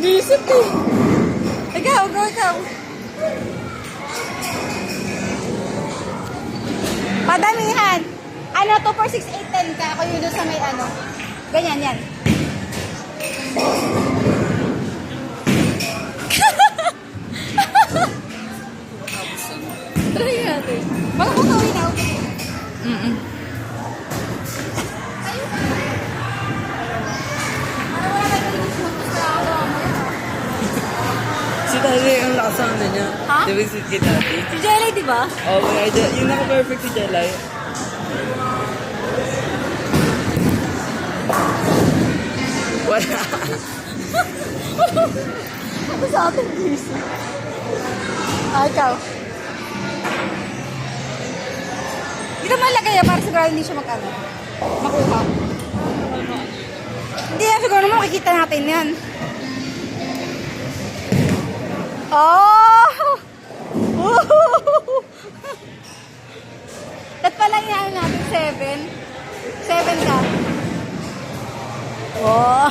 Nisip eh. Ikaw, go ikaw. Padamihan. Ano, 2, 4, 6, 8, 10 ka. Ako yun sa may ano. Ganyan, yan. Try natin. Baka ko kawin ako. Si Daddy, ang lakas ang ano niya. Ha? Di ba si Daddy? Si Jelly, di ba? Oo, yung naka-perfect si Jelay. Wala. Ako sa ating busy. Ikaw. Dito malagay yan para sigurado hindi siya mag-ano. Makuha. Hindi yan, siguro naman makikita natin yan. Oh! That pala yan natin, 7. 7 ka. Oh!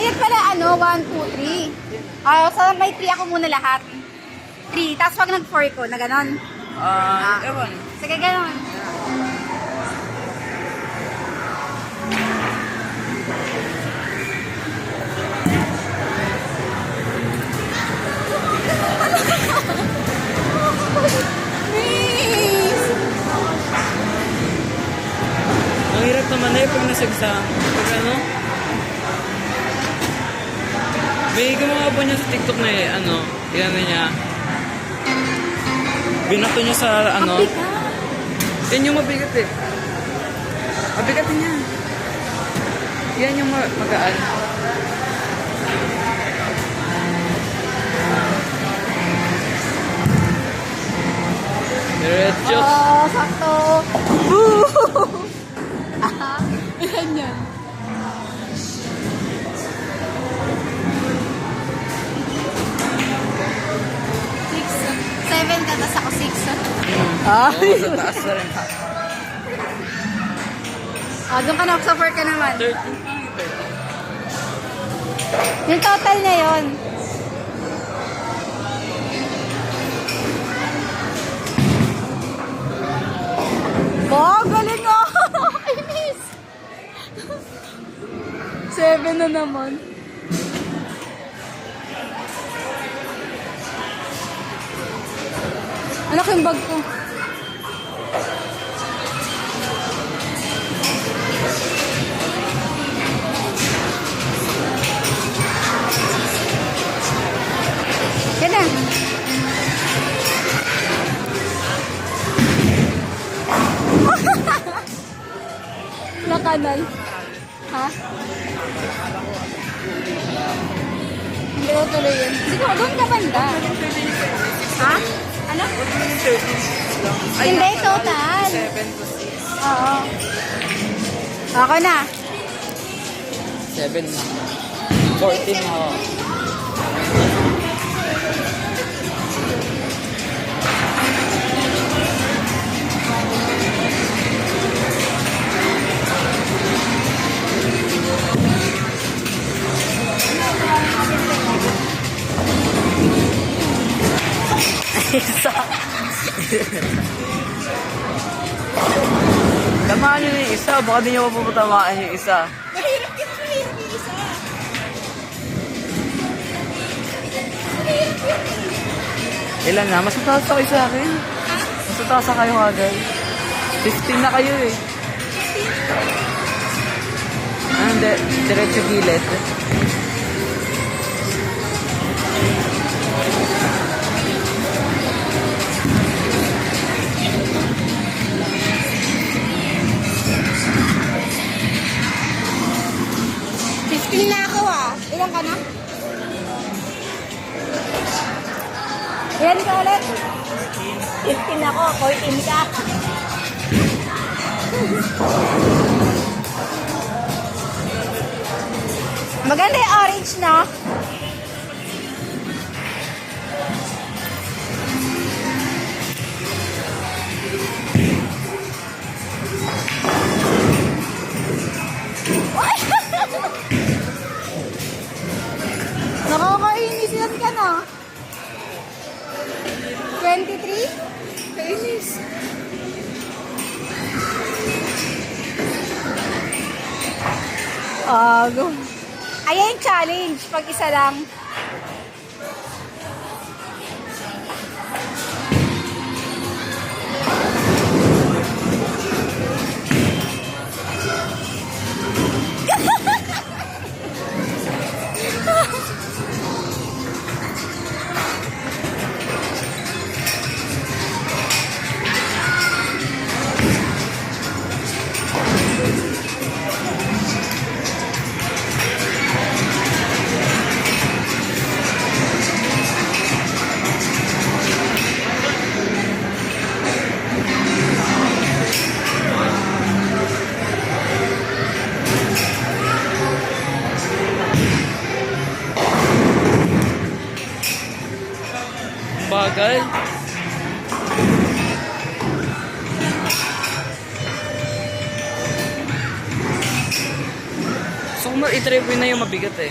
Ayun pala, ano, 1, 2, 3. So may 3 ako muna lahat. 3. Tapos pag nag-4 ko, na ganon. Ewan. Sige, ganon. Miss! Ang hirap naman na pag nasagsang. Pag ano? May gumawa po niya sa TikTok na ano, yan niya. Binato niya sa ano. Yan yung mabigat eh. Mabigat niya. Yan yung magaan. Diretso. Oh, sakto. Woo! Yan yan. Six. 7 ka, tas ako 6. Oo, sa taas na rin. Doon ka na, sa 4 ka naman. 13. Yung total niya yun. Oh, galing mo! Inis! 7 na naman. Anak yung bag ko. Yan na. Nakanal. Ha? Hindi ko tuloy yun. Siguro, doon ka banda. Ha? Ano? Hindi, total. 7 to 6. Oo. Ako na. 7 na. 14 na ako. Isa. Tamaan nyo na yung isa. Baka di nyo mapapatamaan yung isa. Mahirap yun, mahirap yung isa. Ilan na? Mas mataas na kayo sa akin. Mas mataas na kayo agad. 15 na kayo eh. Hindi. Diretso gilid. Ilan na ako Ilan ka na? Ilan ka ulit? 15 ako, 14 ka. Maganda yung orange, no? Ago. Ayan yung challenge. Pag isa lang. Bagal. So kung i-try ko na yung mabigat eh.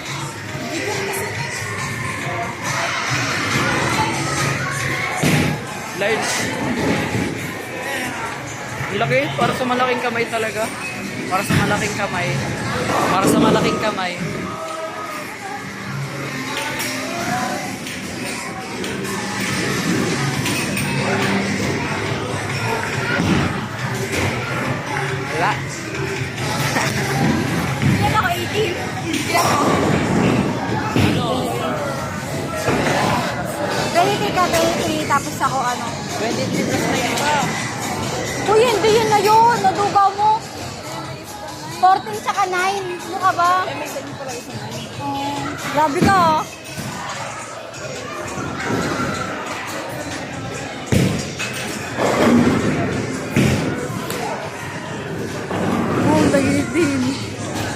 Large. Ang laki, para sa malaking kamay talaga. Para sa malaking kamay. Para sa malaking kamay. Wala. Ilan ako? 18? Ilan ako? 23 ka, 23. Tapos ako ano? 23 plus na yun pa. Uy, hindi yun na yun. Nadugaw mo. 14 tsaka 9. Ano ka ba? Grabe ka ah. Oh, dagitin.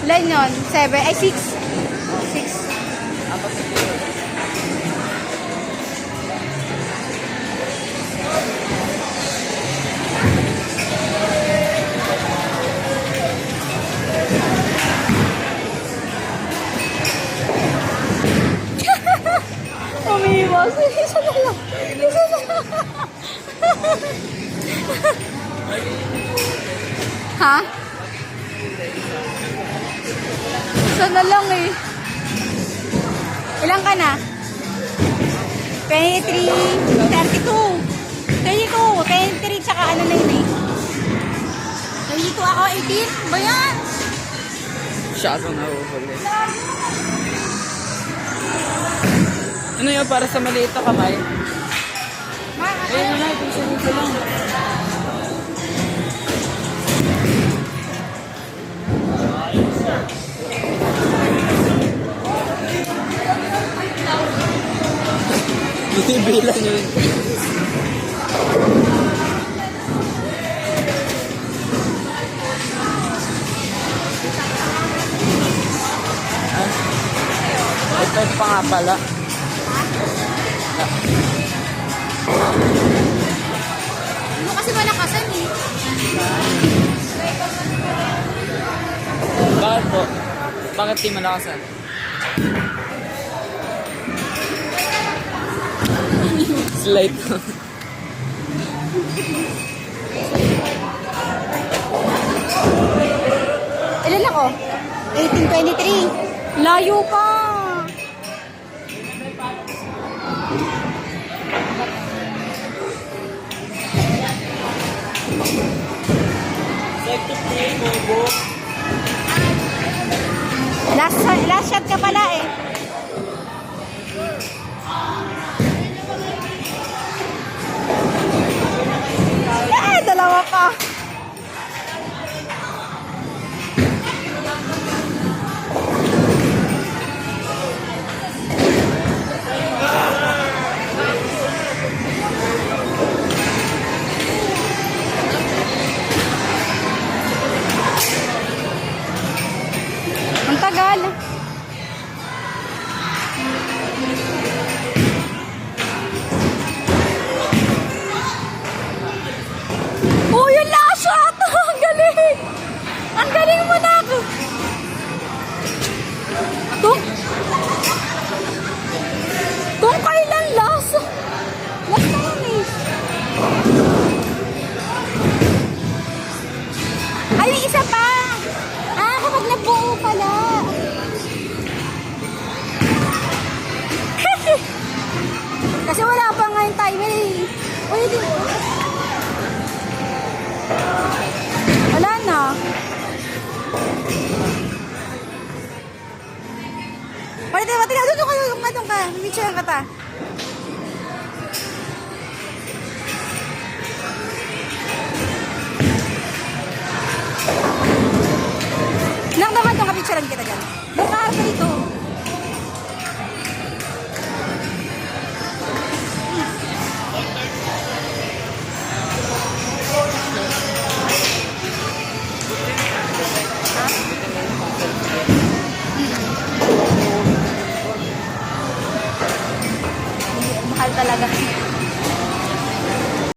Ilan yun? 7? Ay, 6. 6. Umiiwas. Isa na lang. Isa na lang. Ha? Isa na lang eh. Ilan ka na? 23, 32. 32, 23, tsaka ano na yun eh. 32 ako, 18. Ba yan? Masyado nahuhuli. Ano yun, para sa maliit na kamay? Ayun na, ito sa lang. Binibilan yun. Ito pa nga pala. Ano kasi malakasan eh. Bakit po? Bakit di malakasan? Slide ko. Ilan ako? 18, 23. Layo pa. Last shot ka pala eh. Dalawa pa. Ang tagal. Oh, yun lang! Pwede, pati na. Doon ka. Picture ka ta. Nang naman doon ka-picturean kita dyan. Doon ka harap dito. Mahal talaga.